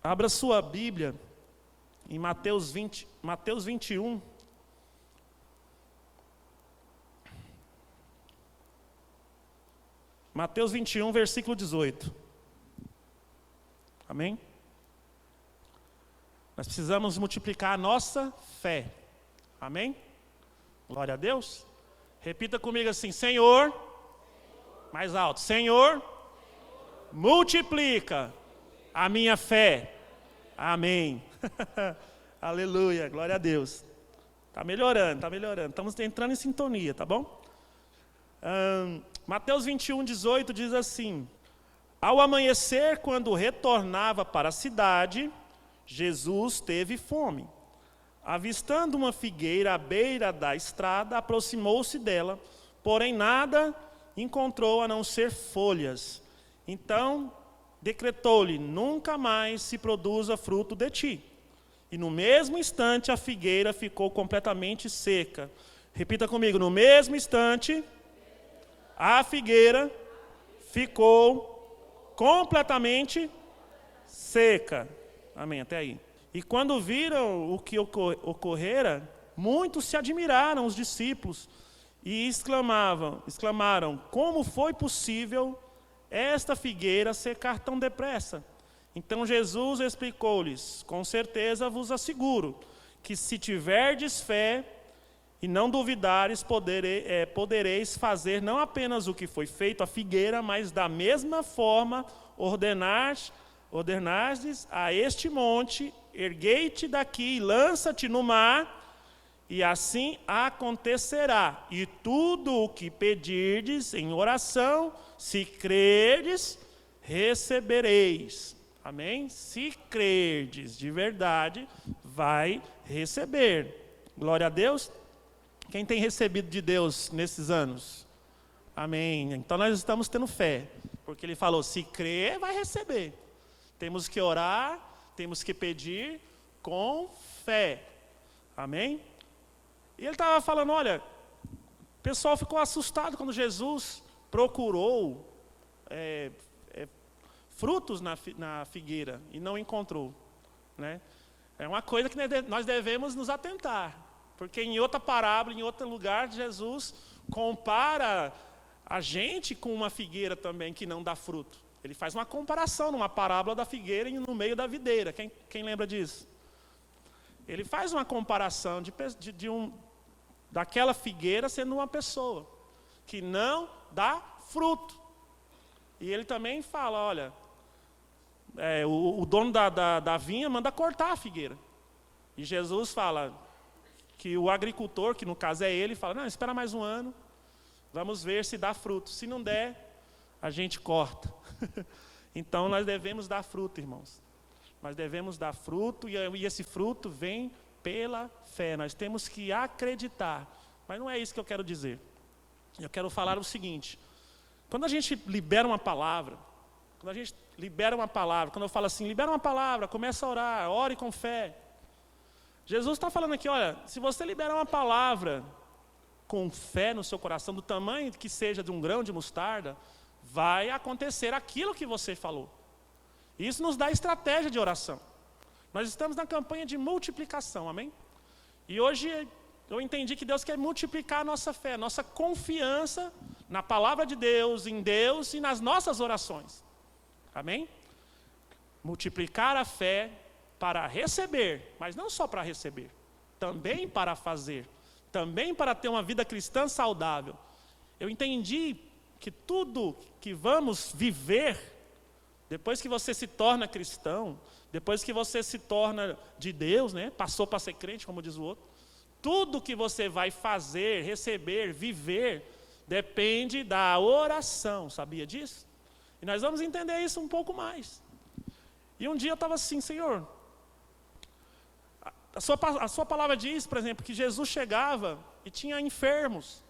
Abra sua Bíblia em Mateus 21. Mateus 21, versículo 18. Amém? Nós precisamos multiplicar a nossa fé. Amém? Glória a Deus. Repita comigo assim: Senhor, mais alto, Senhor, multiplica a minha fé. Amém. Aleluia, glória a Deus. Está melhorando. Estamos entrando em sintonia, tá bom? Mateus 21, 18 diz assim: Ao amanhecer, quando retornava para a cidade, Jesus teve fome. Avistando uma figueira à beira da estrada, aproximou-se dela, porém nada encontrou a não ser folhas. Então decretou-lhe: nunca mais se produza fruto de ti. E no mesmo instante a figueira ficou completamente seca. Repita comigo: no mesmo instante a figueira ficou completamente seca. Amém, até aí. E quando viram o que ocorrera, muitos se admiraram, os discípulos, e exclamaram: como foi possível esta figueira secar tão depressa? Então Jesus explicou-lhes: com certeza vos asseguro que se tiverdes fé e não duvidares, podereis fazer não apenas o que foi feito à figueira, mas da mesma forma ordenastes a este monte: erguei-te daqui e lança-te no mar, e assim acontecerá. E tudo o que pedirdes em oração, se crerdes, recebereis. Amém? Se crerdes de verdade, vai receber. Glória a Deus. Quem tem recebido de Deus nesses anos? Amém. Então nós estamos tendo fé, porque Ele falou: se crer, vai receber. Temos que orar, temos que pedir com fé. Amém? E ele estava falando: olha, o pessoal ficou assustado quando Jesus procurou frutos na figueira e não encontrou. Né? É uma coisa que nós devemos nos atentar, porque em outra parábola, em outro lugar, Jesus compara a gente com uma figueira também que não dá fruto. Ele faz uma comparação numa parábola da figueira e no meio da videira. Quem lembra disso? Ele faz uma comparação daquela figueira sendo uma pessoa que não dá fruto. E ele também fala: olha, o dono da vinha manda cortar a figueira. E Jesus fala que o agricultor, que no caso é ele, fala: não, espera mais um ano, vamos ver se dá fruto. Se não der, a gente corta. Então nós devemos dar fruto, irmãos. Nós devemos dar fruto, e esse fruto vem pela fé. Nós temos que acreditar. Mas não é isso que eu quero dizer. Eu quero falar o seguinte: quando a gente libera uma palavra, quando eu falo assim, libera uma palavra, começa a orar, ore com fé. Jesus está falando aqui: olha, se você liberar uma palavra com fé no seu coração, do tamanho que seja de um grão de mostarda, vai acontecer aquilo que você falou. Isso nos dá estratégia de oração. Nós estamos na campanha de multiplicação, amém? E hoje eu entendi que Deus quer multiplicar a nossa fé, nossa confiança na palavra de Deus, em Deus e nas nossas orações. Amém? Multiplicar a fé para receber, mas não só para receber, também para fazer, também para ter uma vida cristã saudável. Eu entendi que tudo que vamos viver, depois que você se torna cristão, depois que você se torna de Deus, né, passou para ser crente, como diz o outro, tudo que você vai fazer, receber, viver, depende da oração. Sabia disso? E nós vamos entender isso um pouco mais. E um dia eu estava assim: Senhor, a sua palavra diz, por exemplo, que Jesus chegava e tinha enfermos,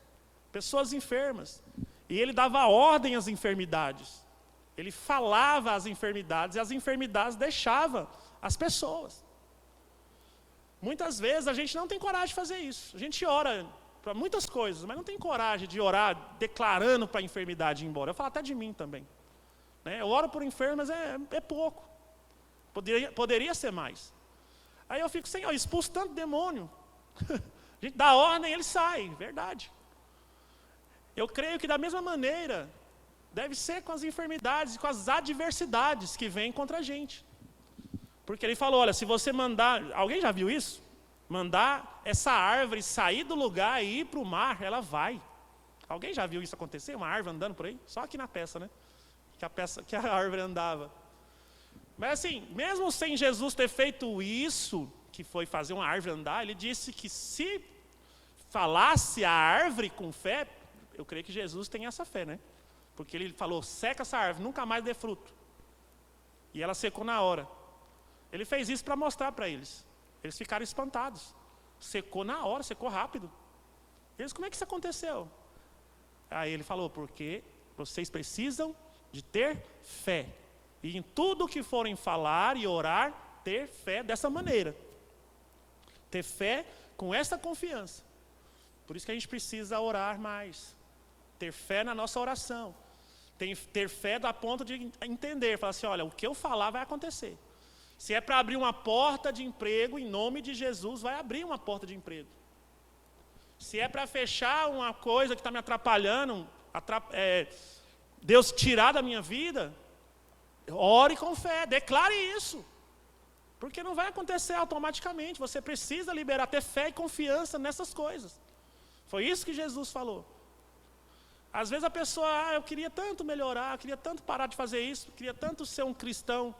pessoas enfermas, e Ele dava ordem às enfermidades. Ele falava às enfermidades e as enfermidades deixavam as pessoas. Muitas vezes a gente não tem coragem de fazer isso. A gente ora para muitas coisas, mas não tem coragem de orar declarando para a enfermidade ir embora. Eu falo até de mim também. Eu oro por enfermos, mas é pouco. Poderia ser mais. Aí eu fico, Senhor, expulso tanto demônio. A gente dá ordem e ele sai, verdade. Eu creio que da mesma maneira, deve ser com as enfermidades e com as adversidades que vêm contra a gente. Porque ele falou, olha, se você mandar, alguém já viu isso? Mandar essa árvore sair do lugar e ir para o mar, ela vai. Alguém já viu isso acontecer? Uma árvore andando por aí? Só aqui na peça, né? Que a árvore andava. Mas assim, mesmo sem Jesus ter feito isso, que foi fazer uma árvore andar, ele disse que se falasse a árvore com fé, eu creio que Jesus tem essa fé, né? Porque ele falou, seca essa árvore, nunca mais dê fruto. E ela secou na hora. Ele fez isso para mostrar para eles. Eles ficaram espantados. Secou na hora, secou rápido. Eles, como é que isso aconteceu? Aí ele falou, porque vocês precisam de ter fé. E em tudo que forem falar e orar, ter fé dessa maneira. Ter fé com essa confiança. Por isso que a gente precisa orar mais. Ter fé na nossa oração. Ter fé a ponto de entender. Falar assim, olha, o que eu falar vai acontecer. Se é para abrir uma porta de emprego, em nome de Jesus, vai abrir uma porta de emprego. Se é para fechar uma coisa que está me atrapalhando, Deus tirar da minha vida, ore com fé, declare isso. Porque não vai acontecer automaticamente. Você precisa liberar, ter fé e confiança nessas coisas. Foi isso que Jesus falou. Às vezes a pessoa, eu queria tanto melhorar, eu queria tanto parar de fazer isso, eu queria tanto ser um cristão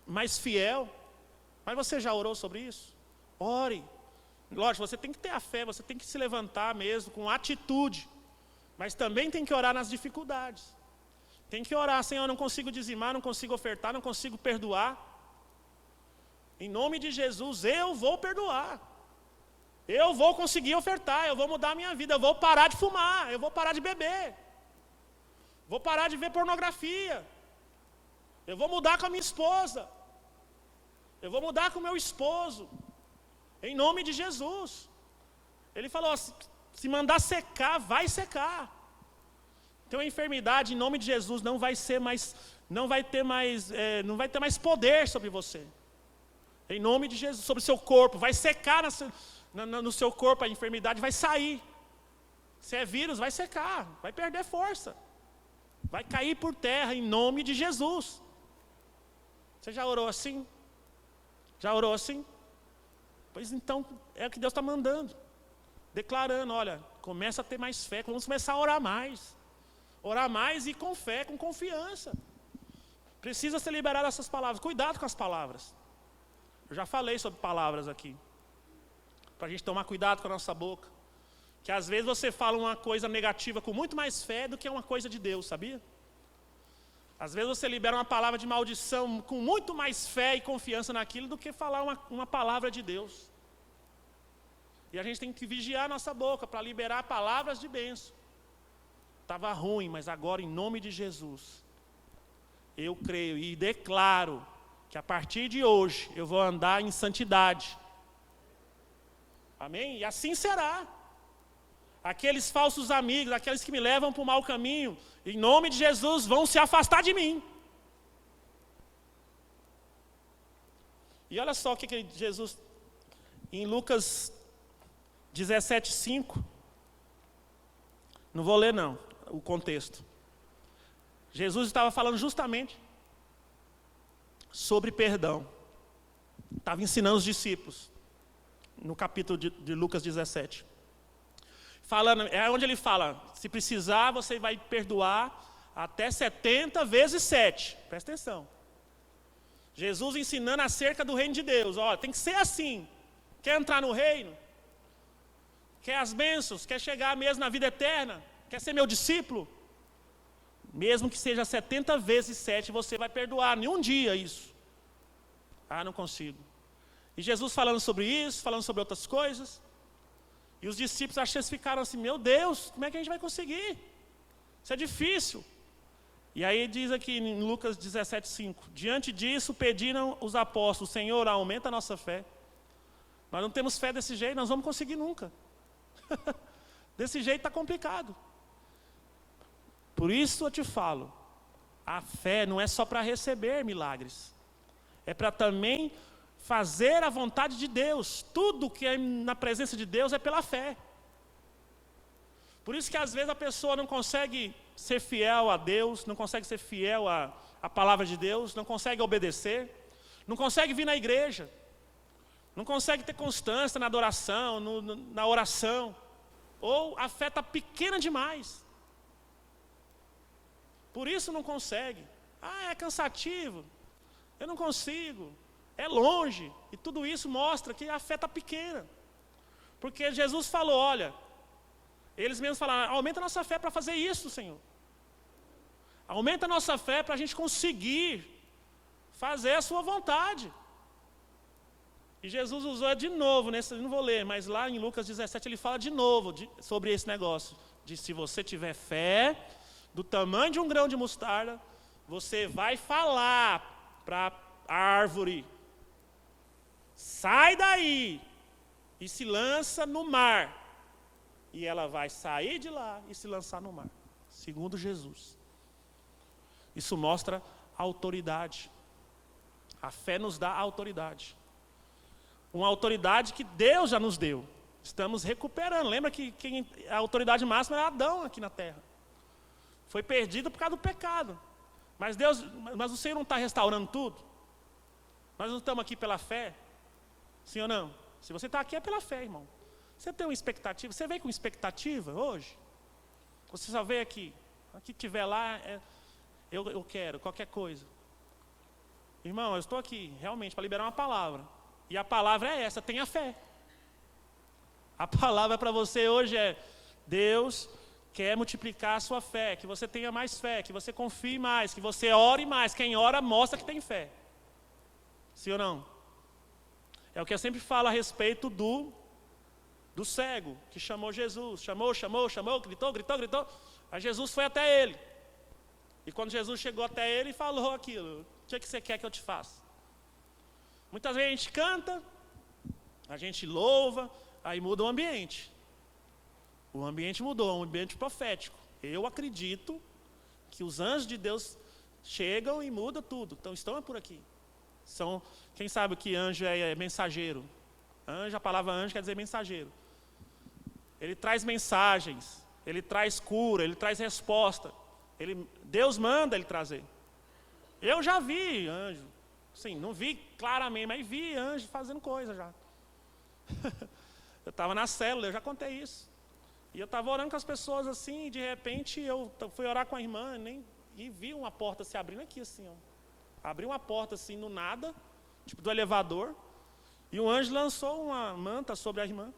mais fiel. Mas você já orou sobre isso? Ore. Lógico, você tem que ter a fé, você tem que se levantar mesmo com atitude. Mas também tem que orar nas dificuldades. Tem que orar, Senhor, eu não consigo dizimar, não consigo ofertar, não consigo perdoar. Em nome de Jesus, eu vou perdoar. Eu vou conseguir ofertar, eu vou mudar a minha vida, eu vou parar de fumar, eu vou parar de beber. Vou parar de ver pornografia. Eu vou mudar com a minha esposa. Eu vou mudar com o meu esposo. Em nome de Jesus. Ele falou, se mandar secar, vai secar. Tem uma enfermidade, em nome de Jesus, não vai ter mais poder sobre você. Em nome de Jesus, sobre o seu corpo, vai secar no seu corpo, a enfermidade vai sair. Se é vírus, vai secar, vai perder força. Vai cair por terra, em nome de Jesus. Você já orou assim? Já orou assim? Pois então, é o que Deus está mandando. Declarando, olha, começa a ter mais fé, vamos começar a orar mais. Orar mais e com fé, com confiança. Precisa ser liberado essas palavras. Cuidado com as palavras. Eu já falei sobre palavras aqui. Para a gente tomar cuidado com a nossa boca. Que às vezes você fala uma coisa negativa com muito mais fé do que uma coisa de Deus, sabia? Às vezes você libera uma palavra de maldição com muito mais fé e confiança naquilo do que falar uma palavra de Deus. E a gente tem que vigiar a nossa boca para liberar palavras de bênção. Estava ruim, mas agora em nome de Jesus, eu creio e declaro que a partir de hoje eu vou andar em santidade. Amém? E assim será. Aqueles falsos amigos, aqueles que me levam para o mau caminho, em nome de Jesus, vão se afastar de mim. E olha só o que Jesus, em Lucas 17:5, não vou ler não, o contexto. Jesus estava falando justamente sobre perdão. Estava ensinando os discípulos, no capítulo de Lucas 17. Falando, é onde ele fala, se precisar você vai perdoar até 70 vezes 7. Presta atenção. Jesus ensinando acerca do reino de Deus. Olha, tem que ser assim. Quer entrar no reino? Quer as bênçãos? Quer chegar mesmo na vida eterna? Quer ser meu discípulo? Mesmo que seja 70 vezes 7, você vai perdoar em um dia isso. Ah, não consigo. E Jesus falando sobre isso, falando sobre outras coisas. E os discípulos, acho que eles ficaram assim, meu Deus, como é que a gente vai conseguir? Isso é difícil. E aí diz aqui em Lucas 17:5, diante disso pediram os apóstolos, Senhor, aumenta a nossa fé. Nós não temos fé desse jeito, nós vamos conseguir nunca. Desse jeito está complicado. Por isso eu te falo, a fé não é só para receber milagres. é para também fazer a vontade de Deus. Tudo que é na presença de Deus é pela fé. Por isso que às vezes a pessoa não consegue ser fiel a Deus, não consegue ser fiel à palavra de Deus, não consegue obedecer, não consegue vir na igreja, não consegue ter constância na adoração, na oração, ou a fé está pequena demais. Por isso não consegue. É cansativo, eu não consigo, é longe, e tudo isso mostra que a fé está pequena. Porque Jesus falou, olha, eles mesmos falaram, aumenta a nossa fé para fazer isso, Senhor. Aumenta a nossa fé para a gente conseguir fazer a sua vontade. E Jesus usou de novo, não vou ler, mas lá em Lucas 17 ele fala de novo sobre esse negócio. De se você tiver fé do tamanho de um grão de mostarda, você vai falar para a árvore, sai daí e se lança no mar. E ela vai sair de lá e se lançar no mar, segundo Jesus. Isso mostra autoridade. A fé nos dá autoridade. Uma autoridade que Deus já nos deu. Estamos recuperando. Lembra que a autoridade máxima era Adão aqui na terra. Foi perdido por causa do pecado. Mas o Senhor não está restaurando tudo? Nós não estamos aqui pela fé? Sim ou não? Se você está aqui é pela fé, irmão. Você tem uma expectativa? Você veio com expectativa hoje? Você só veio aqui? Aqui tiver lá, eu quero, qualquer coisa. Irmão, eu estou aqui realmente para liberar uma palavra. E a palavra é essa, tenha fé. A palavra para você hoje é, Deus quer multiplicar a sua fé, que você tenha mais fé, que você confie mais, que você ore mais. Quem ora mostra que tem fé. Sim ou não? É o que eu sempre falo a respeito do cego, que chamou Jesus. Chamou, gritou. Aí Jesus foi até ele. E quando Jesus chegou até ele, falou aquilo. O que você quer que eu te faça? Muitas vezes a gente canta, a gente louva, aí muda o ambiente. O ambiente mudou, um ambiente profético. Eu acredito que os anjos de Deus chegam e mudam tudo. Então estão por aqui. Quem sabe o que anjo é mensageiro? Anjo, a palavra anjo quer dizer mensageiro. Ele traz mensagens, ele traz cura, ele traz resposta. Deus manda ele trazer. Eu já vi anjo. Sim, não vi claramente, mas vi anjo fazendo coisa já. Eu estava na célula, eu já contei isso. E eu estava orando com as pessoas assim, e de repente eu fui orar com a irmã e vi uma porta se abrindo aqui assim. Ó. Abriu uma porta assim no nada, tipo do elevador, e um anjo lançou uma manta sobre a irmã.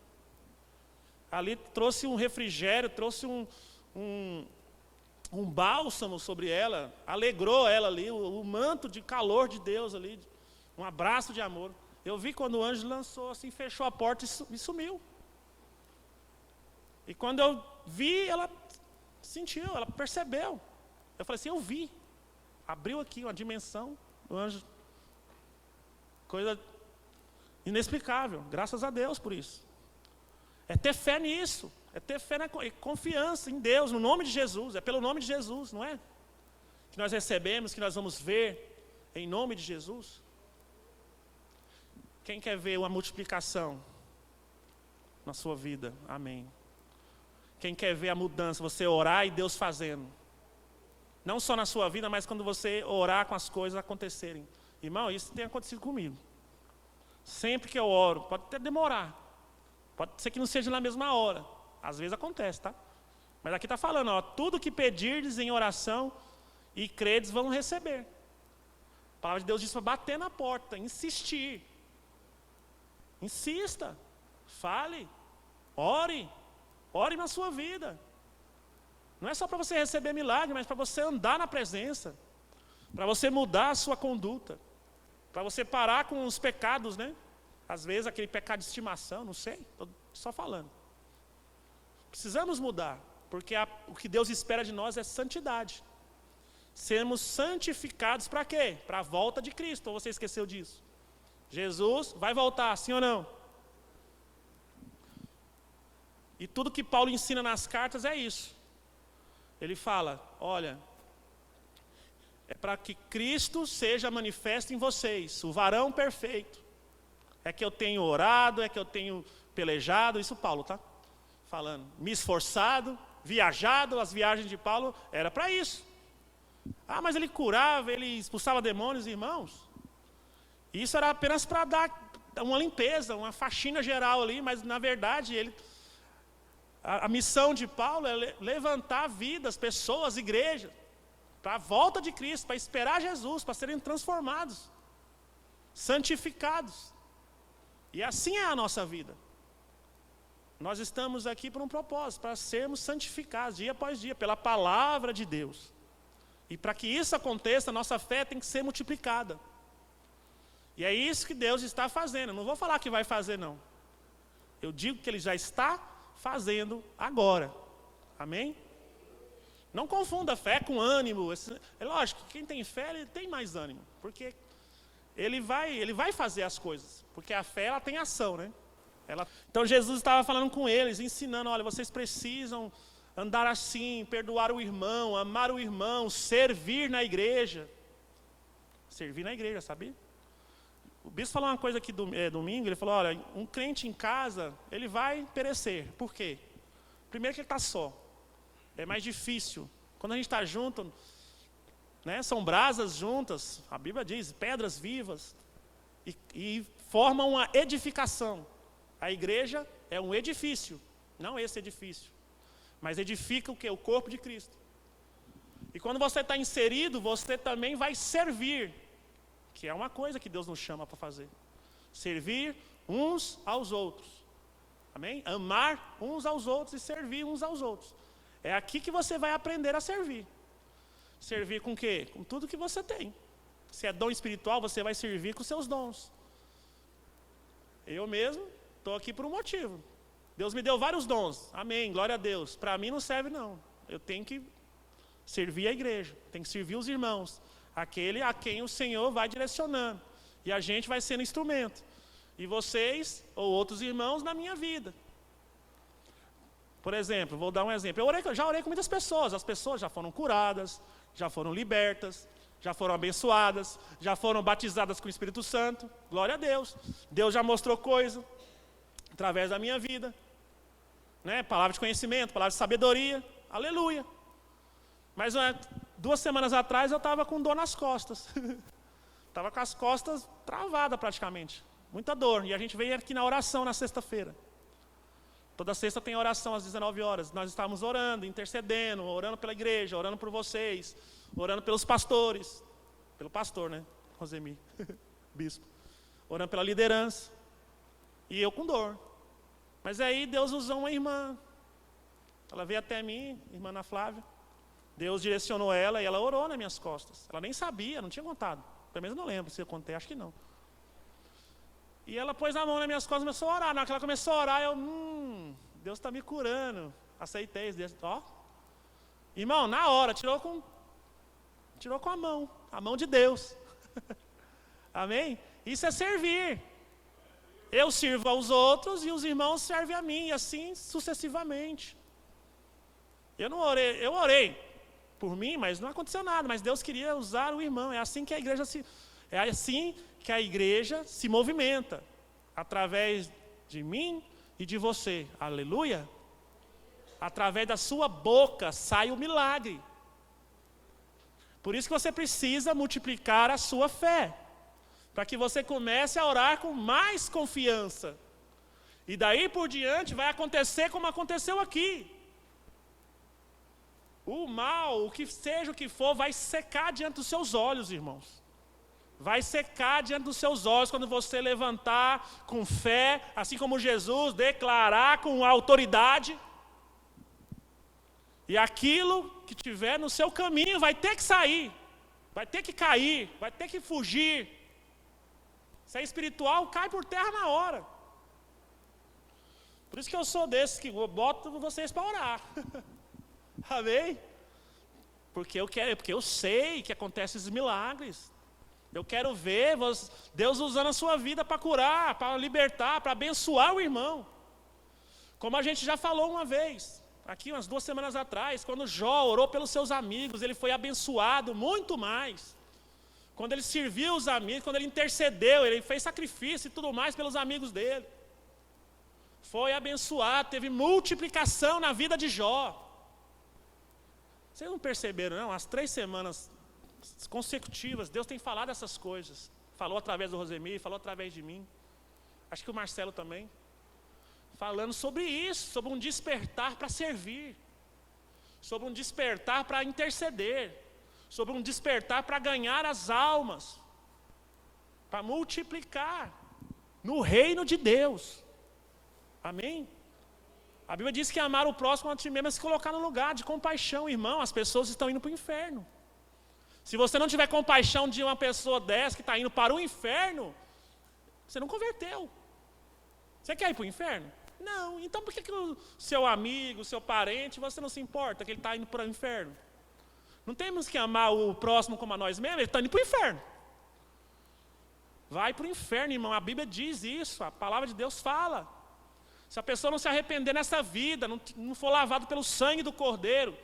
Ali trouxe um refrigério, trouxe um bálsamo sobre ela, alegrou ela ali, o manto de calor de Deus ali, um abraço de amor. Eu vi quando o anjo lançou assim, fechou a porta e sumiu. E quando eu vi, ela sentiu, ela percebeu. Eu falei assim, eu vi. Abriu aqui uma dimensão, o anjo, coisa inexplicável, graças a Deus por isso. É ter fé nisso, é ter fé na confiança em Deus, no nome de Jesus, é pelo nome de Jesus, não é? Que nós recebemos, que nós vamos ver em nome de Jesus. Quem quer ver uma multiplicação na sua vida? Amém. Quem quer ver a mudança, você orar e Deus fazendo. Não só na sua vida, mas quando você orar com as coisas acontecerem. Irmão, isso tem acontecido comigo. Sempre que eu oro, pode até demorar. Pode ser que não seja na mesma hora. Às vezes acontece, tá? Mas aqui está falando, ó, tudo que pedirdes em oração e credes vão receber. A palavra de Deus diz para bater na porta, insistir. Insista, fale, ore na sua vida. Não é só para você receber milagre, mas para você andar na presença, para você mudar a sua conduta, para você parar com os pecados, né? Às vezes aquele pecado de estimação, não sei, estou só falando. Precisamos mudar, porque o que Deus espera de nós é santidade. Sermos santificados para quê? Para a volta de Cristo, ou você esqueceu disso? Jesus vai voltar, sim ou não? E tudo que Paulo ensina nas cartas é isso. Ele fala, olha, é para que Cristo seja manifesto em vocês, o varão perfeito. É que eu tenho orado, é que eu tenho pelejado, isso Paulo está falando. Me esforçado, viajado, as viagens de Paulo era para isso. Ah, mas ele curava, ele expulsava demônios, irmãos. Isso era apenas para dar uma limpeza, uma faxina geral ali, mas na verdade a missão de Paulo é levantar vidas, pessoas, igrejas, para a volta de Cristo, para esperar Jesus, para serem transformados, santificados. E assim é a nossa vida. Nós estamos aqui por um propósito, para sermos santificados dia após dia, pela palavra de Deus. E para que isso aconteça, a nossa fé tem que ser multiplicada. E é isso que Deus está fazendo. Eu não vou falar que vai fazer, não. Eu digo que Ele já está fazendo agora. Amém? Não confunda fé com ânimo. É lógico que quem tem fé, ele tem mais ânimo. Porque ele vai fazer as coisas. Porque a fé, ela tem ação, né? Então Jesus estava falando com eles, ensinando, olha, vocês precisam andar assim, perdoar o irmão, amar o irmão, servir na igreja. Servir na igreja, sabia? O bispo falou uma coisa aqui domingo, ele falou, olha, um crente em casa, ele vai perecer. Por quê? Primeiro que ele está só. É mais difícil. Quando a gente está junto, né, são brasas juntas, a Bíblia diz, pedras vivas, e formam uma edificação. A igreja é um edifício, não esse edifício, mas edifica o quê? O corpo de Cristo. E quando você está inserido, você também vai servir, que é uma coisa que Deus nos chama para fazer. Servir uns aos outros. Amém? Amar uns aos outros e servir uns aos outros. É aqui que você vai aprender a servir. Servir com o quê? Com tudo que você tem. Se é dom espiritual, você vai servir com seus dons. Eu mesmo estou aqui por um motivo. Deus me deu vários dons. Amém, glória a Deus. Para mim não serve não. Eu tenho que servir a igreja. Tenho que servir os irmãos. Aquele a quem o Senhor vai direcionando. E a gente vai sendo instrumento. E vocês, ou outros irmãos, na minha vida. Por exemplo, vou dar um exemplo. Eu já orei com muitas pessoas. As pessoas já foram curadas, já foram libertas, já foram abençoadas, já foram batizadas com o Espírito Santo. Glória a Deus. Deus já mostrou coisa através da minha vida. Né? Palavra de conhecimento, palavra de sabedoria. Aleluia. Mas 2 semanas atrás eu estava com dor nas costas. Estava com as costas travadas praticamente. Muita dor. E a gente veio aqui na oração na sexta-feira. Toda sexta tem oração às 19 horas. Nós estávamos orando, intercedendo, orando pela igreja, orando por vocês, orando pelos pastores. Pelo pastor, né? Rosemi, bispo. Orando pela liderança. E eu com dor. Mas aí Deus usou uma irmã. Ela veio até mim, irmã Ana Flávia. Deus direcionou ela e ela orou nas minhas costas. Ela nem sabia, não tinha contado. Pelo menos não lembro se eu contei, acho que não. E ela pôs a mão nas minhas costas e começou a orar. Na hora que ela começou a orar, eu, Deus está me curando. Aceitei. Ó. Irmão, na hora, tirou com a mão de Deus. Amém? Isso é servir. Eu sirvo aos outros e os irmãos servem a mim, e assim sucessivamente. Eu orei por mim, mas não aconteceu nada, mas Deus queria usar o irmão. É assim que a igreja se movimenta, através de mim e de você. Aleluia! Através da sua boca sai o milagre. Por isso que você precisa multiplicar a sua fé, para que você comece a orar com mais confiança. E daí por diante vai acontecer como aconteceu aqui. O mal, o que seja o que for, vai secar diante dos seus olhos, irmãos. Vai secar diante dos seus olhos quando você levantar com fé, assim como Jesus, declarar com autoridade. E aquilo que tiver no seu caminho vai ter que sair, vai ter que cair, vai ter que fugir. Se é espiritual, cai por terra na hora. Por isso que eu sou desses que boto vocês para orar. Amém? Porque eu sei que acontecem esses milagres. Eu quero ver Deus usando a sua vida para curar, para libertar, para abençoar o irmão. Como a gente já falou uma vez. aqui umas 2 semanas atrás, quando Jó orou pelos seus amigos, ele foi abençoado muito mais. Quando ele serviu os amigos, quando ele intercedeu, ele fez sacrifício e tudo mais pelos amigos dele. Foi abençoado, teve multiplicação na vida de Jó. Vocês não perceberam, não? As 3 semanas consecutivas, Deus tem falado essas coisas. Falou através do Rosemir, falou através de mim. Acho que o Marcelo também. Falando sobre isso, sobre um despertar para servir. Sobre um despertar para interceder. Sobre um despertar para ganhar as almas. Para multiplicar no reino de Deus. Amém? A Bíblia diz que amar o próximo a ti mesmo é se colocar no lugar de compaixão, irmão. As pessoas estão indo para o inferno. Se você não tiver compaixão de uma pessoa dessa que está indo para o inferno, você não converteu. Você quer ir para o inferno? Não. Então por que o seu amigo, o seu parente, você não se importa que ele está indo para o inferno? Não temos que amar o próximo como a nós mesmos, ele está indo para o inferno. Vai para o inferno, irmão. A Bíblia diz isso, a palavra de Deus fala. Se a pessoa não se arrepender nessa vida, não for lavado pelo sangue do Cordeiro,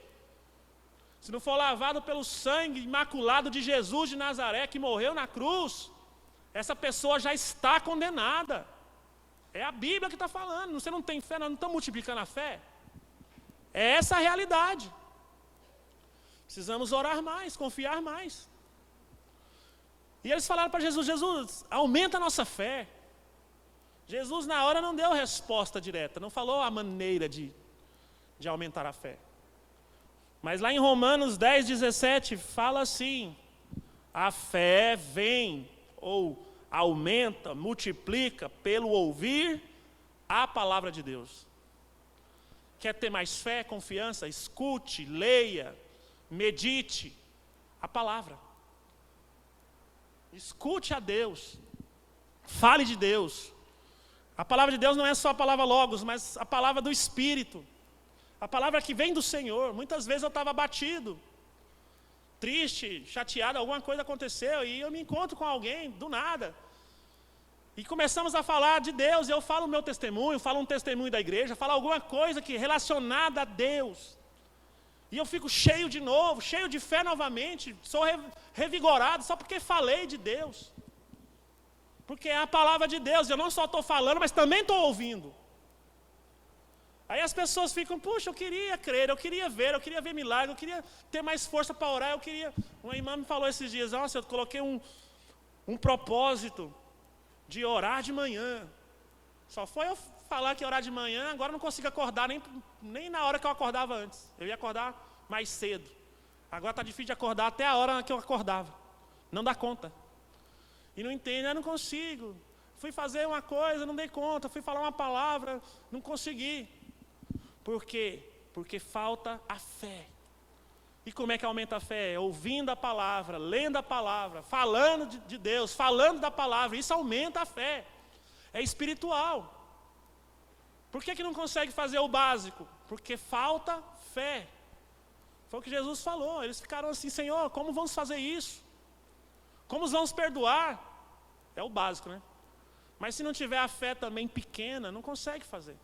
se não for lavado pelo sangue imaculado de Jesus de Nazaré, que morreu na cruz, essa pessoa já está condenada. É a Bíblia que está falando. Você não tem fé, nós não estamos multiplicando a fé. É essa a realidade. Precisamos orar mais, confiar mais. E eles falaram para Jesus, Jesus, aumenta a nossa fé. Jesus na hora não deu resposta direta, não falou a maneira de aumentar a fé. Mas lá em Romanos 10:17 fala assim, a fé vem ou aumenta, multiplica pelo ouvir a palavra de Deus. Quer ter mais fé, confiança? Escute, leia, medite a palavra. Escute a Deus, fale de Deus. A palavra de Deus não é só a palavra logos, mas a palavra do Espírito. A palavra que vem do Senhor. Muitas vezes eu estava abatido, triste, chateado, alguma coisa aconteceu e eu me encontro com alguém, do nada. E começamos a falar de Deus, eu falo o meu testemunho, falo um testemunho da igreja, falo alguma coisa que relacionada a Deus. E eu fico cheio de novo, cheio de fé novamente, sou revigorado só porque falei de Deus. Porque é a palavra de Deus, eu não só estou falando, mas também estou ouvindo. Aí as pessoas ficam, puxa, eu queria crer, eu queria ver milagre, eu queria ter mais força para orar, eu queria... Uma irmã me falou esses dias, nossa, eu coloquei um propósito de orar de manhã. Só foi eu falar que orar de manhã, agora não consigo acordar nem na hora que eu acordava antes. Eu ia acordar mais cedo. Agora está difícil de acordar até a hora que eu acordava. Não dá conta. E não entende, eu não consigo. Fui fazer uma coisa, não dei conta. Fui falar uma palavra, não consegui. Por quê? Porque falta a fé. E como é que aumenta a fé? Ouvindo a palavra, lendo a palavra, falando de Deus, falando da palavra. Isso aumenta a fé. É espiritual. Por que não consegue fazer o básico? Porque falta fé. Foi o que Jesus falou. Eles ficaram assim, Senhor, como vamos fazer isso? Como vamos perdoar? É o básico, né? Mas se não tiver a fé também pequena, não consegue fazer.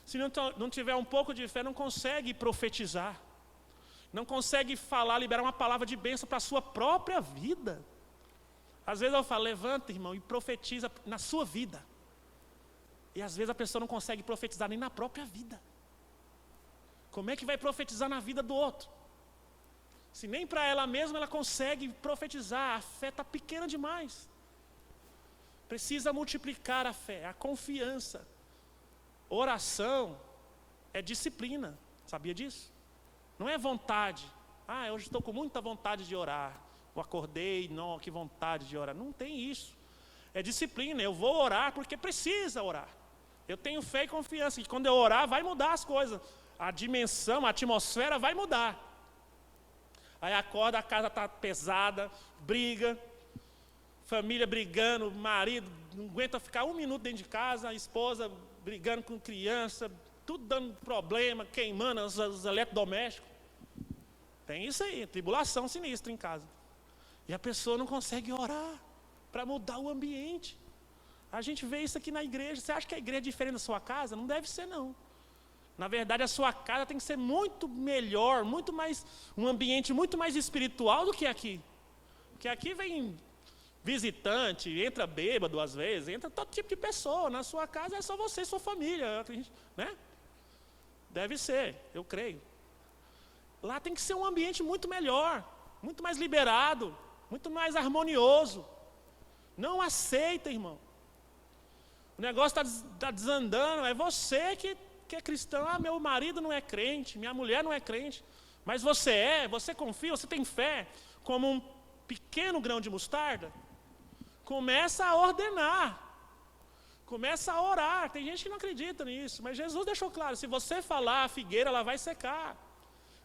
Se não tiver um pouco de fé, não consegue profetizar. Não consegue falar, liberar uma palavra de bênção para a sua própria vida. Às vezes eu falo, levanta, irmão, e profetiza na sua vida. E às vezes a pessoa não consegue profetizar nem na própria vida. Como é que vai profetizar na vida do outro? Se nem para ela mesma ela consegue profetizar, a fé está pequena demais. Precisa multiplicar a fé, a confiança. Oração é disciplina, sabia disso? Não é vontade. Hoje estou com muita vontade de orar. Eu acordei, não, que vontade de orar. Não tem isso. É disciplina, eu vou orar porque precisa orar. Eu tenho fé e confiança que quando eu orar vai mudar as coisas. A dimensão, a atmosfera vai mudar. Aí acorda, a casa está pesada, briga, família brigando, marido não aguenta ficar 1 minuto dentro de casa, a esposa brigando com criança, tudo dando problema, queimando os eletrodomésticos. Tem isso aí, tribulação sinistra em casa. E a pessoa não consegue orar para mudar o ambiente. A gente vê isso aqui na igreja. Você acha que a igreja é diferente da sua casa? Não deve ser, não. Na verdade, a sua casa tem que ser muito melhor, muito mais, um ambiente muito mais espiritual do que aqui. Porque aqui vem visitante, entra bêbado às vezes, entra todo tipo de pessoa. Na sua casa é só você e sua família, né? Deve ser, eu creio. Lá tem que ser um ambiente muito melhor, muito mais liberado, muito mais harmonioso. Não aceita, irmão. O negócio está desandando, é você que é cristão. Ah, meu marido não é crente, minha mulher não é crente. Mas você confia, você tem fé, como um pequeno grão de mostarda. Começa a ordenar, começa a orar. Tem gente que não acredita nisso, mas Jesus deixou claro, se você falar, a figueira ela vai secar.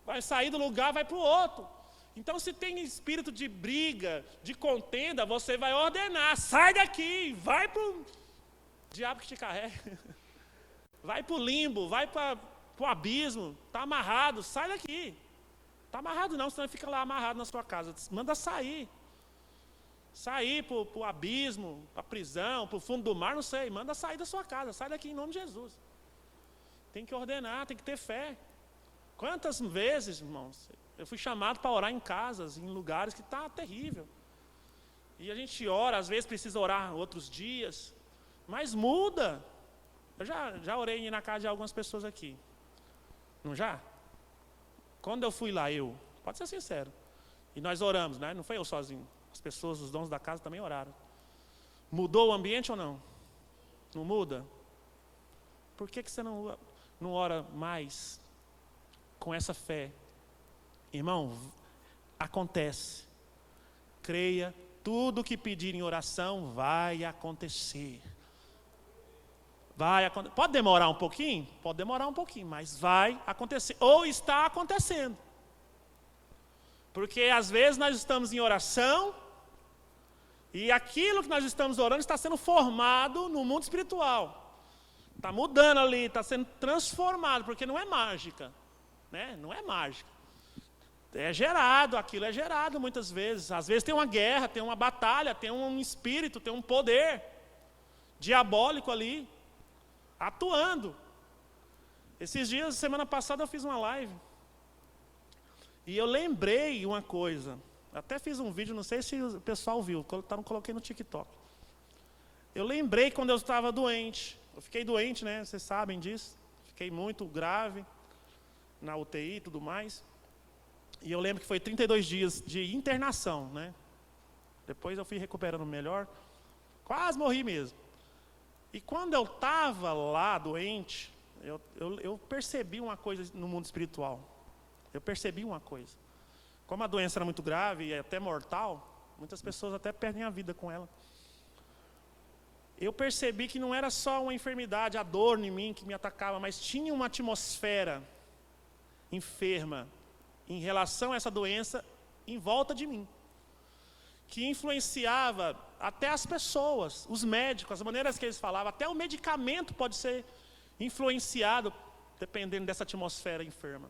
Vai sair do lugar, vai para o outro. Então, se tem espírito de briga, de contenda, você vai ordenar, sai daqui, vai para o diabo que te carrega. Vai para o limbo, vai para o abismo, está amarrado, sai daqui. Está amarrado não, senão fica lá amarrado na sua casa. Manda sair. Sair para o abismo, para a prisão, para o fundo do mar, não sei. Manda sair da sua casa, sai daqui em nome de Jesus. Tem que ordenar, tem que ter fé. Quantas vezes, irmãos, eu fui chamado para orar em casas, em lugares que está terrível. E a gente ora, às vezes precisa orar outros dias, mas muda. Eu já orei na casa de algumas pessoas aqui. Não já? Quando eu fui lá, pode ser sincero, e nós oramos, né? Não foi eu sozinho. As pessoas, os donos da casa também oraram. Mudou o ambiente ou não? Não muda? Por que você não ora mais com essa fé? Irmão, acontece. Creia, tudo que pedir em oração vai acontecer. Pode demorar um pouquinho? Pode demorar um pouquinho, mas vai acontecer. Ou está acontecendo. Porque às vezes nós estamos em oração e aquilo que nós estamos orando está sendo formado no mundo espiritual. Está mudando ali, está sendo transformado, porque não é mágica. Né? Não é mágica. É gerado, aquilo é gerado muitas vezes. Às vezes tem uma guerra, tem uma batalha, tem um espírito, tem um poder diabólico ali, atuando. Esses dias, semana passada, eu fiz uma live. E eu lembrei uma coisa. Até fiz um vídeo, não sei se o pessoal viu, coloquei no TikTok. Eu lembrei quando eu estava doente. Eu fiquei doente, né? Vocês sabem disso. Fiquei muito grave na UTI e tudo mais. E eu lembro que foi 32 dias de internação, né? Depois eu fui recuperando melhor. Quase morri mesmo. E quando eu estava lá doente, eu percebi uma coisa no mundo espiritual. Eu percebi uma coisa. Como a doença era muito grave e até mortal, muitas pessoas até perdem a vida com ela. Eu percebi que não era só uma enfermidade, a dor em mim que me atacava, mas tinha uma atmosfera enferma em relação a essa doença em volta de mim, que influenciava até as pessoas, os médicos, as maneiras que eles falavam, até o medicamento pode ser influenciado dependendo dessa atmosfera enferma.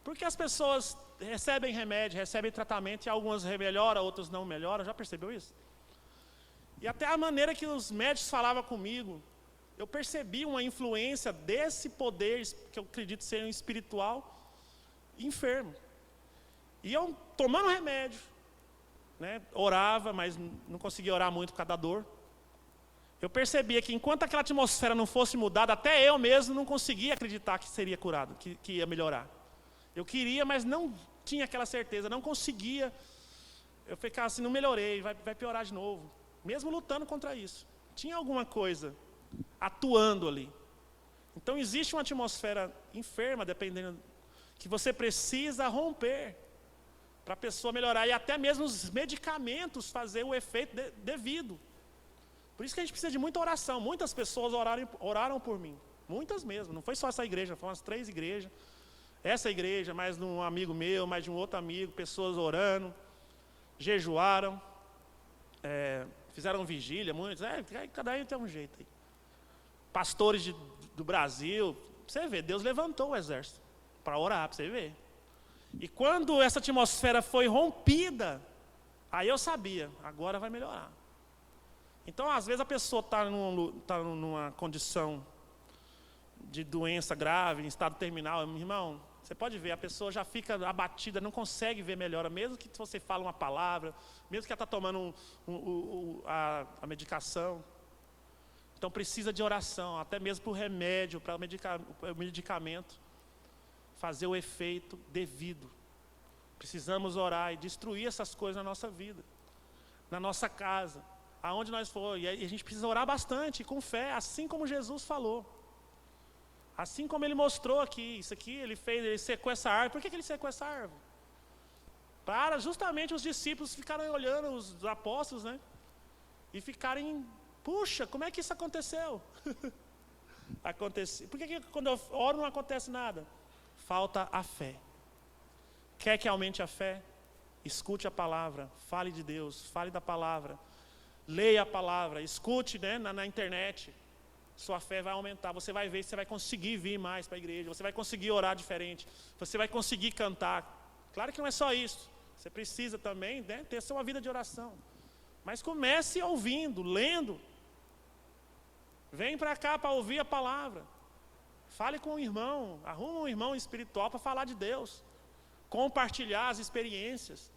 Porque as pessoas recebem remédio, recebem tratamento, e algumas melhoram, outras não melhoram, já percebeu isso? E até a maneira que os médicos falavam comigo, eu percebi uma influência desse poder, que eu acredito ser um espiritual, enfermo. E eu tomando remédio, né, orava, mas não conseguia orar muito por causa da dor. Eu percebia que enquanto aquela atmosfera não fosse mudada, até eu mesmo não conseguia acreditar que seria curado, que ia melhorar. Eu queria, mas não tinha aquela certeza, não conseguia. Eu ficava assim, não melhorei, vai piorar de novo. Mesmo lutando contra isso. Tinha alguma coisa atuando ali. Então existe uma atmosfera enferma, dependendo, que você precisa romper para a pessoa melhorar. E até mesmo os medicamentos fazer o efeito devido. Por isso que a gente precisa de muita oração. Muitas pessoas oraram por mim. Muitas mesmo. Não foi só essa igreja, foram umas 3 igrejas. Essa igreja, mais de um amigo meu, mais de um outro amigo, pessoas orando, jejuaram, fizeram vigília, muitos, cada um tem um jeito aí. Pastores do Brasil, você vê, Deus levantou o exército para orar, para você ver. E quando essa atmosfera foi rompida, aí eu sabia, agora vai melhorar. Então, às vezes a pessoa está numa condição de doença grave, em estado terminal, irmão, você pode ver, a pessoa já fica abatida, não consegue ver melhora, mesmo que você fale uma palavra, mesmo que ela está tomando a medicação. Então precisa de oração, até mesmo para o remédio, para o medicamento fazer o efeito devido. Precisamos orar e destruir essas coisas na nossa vida, na nossa casa, aonde nós for. E a gente precisa orar bastante, com fé, assim como Jesus falou. Assim como ele mostrou aqui, isso aqui ele fez, ele secou essa árvore. Por que ele secou essa árvore? Para justamente os discípulos ficarem olhando, os apóstolos, né? E ficarem, puxa, como é que isso aconteceu? Por que quando eu oro não acontece nada? Falta a fé. Quer que aumente a fé? Escute a palavra, fale de Deus, fale da palavra. Leia a palavra, escute, né, na internet. Sua fé vai aumentar, você vai ver, você vai conseguir vir mais para a igreja, você vai conseguir orar diferente, você vai conseguir cantar. Claro que não é só isso, você precisa também, né, ter sua vida de oração. Mas comece ouvindo, lendo. Vem para cá para ouvir a palavra. Fale com o irmão, arruma um irmão espiritual para falar de Deus. Compartilhar as experiências.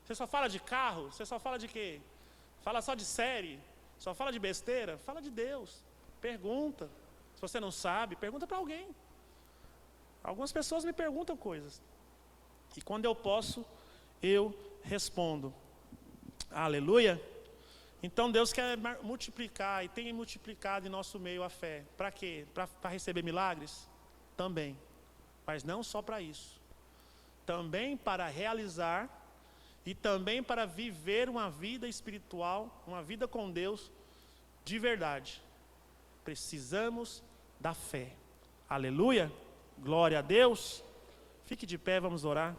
Você só fala de carro? Você só fala de quê? Fala só de série? Só fala de besteira? Fala de Deus. Pergunta. Se você não sabe, pergunta para alguém. Algumas pessoas me perguntam coisas. E quando eu posso, eu respondo. Aleluia. Então Deus quer multiplicar e tem multiplicado em nosso meio a fé. Para quê? Para receber milagres? Também. Mas não só para isso. Também para realizar e também para viver uma vida espiritual, uma vida com Deus de verdade. Precisamos da fé. Aleluia. Glória a Deus. Fique de pé, vamos orar.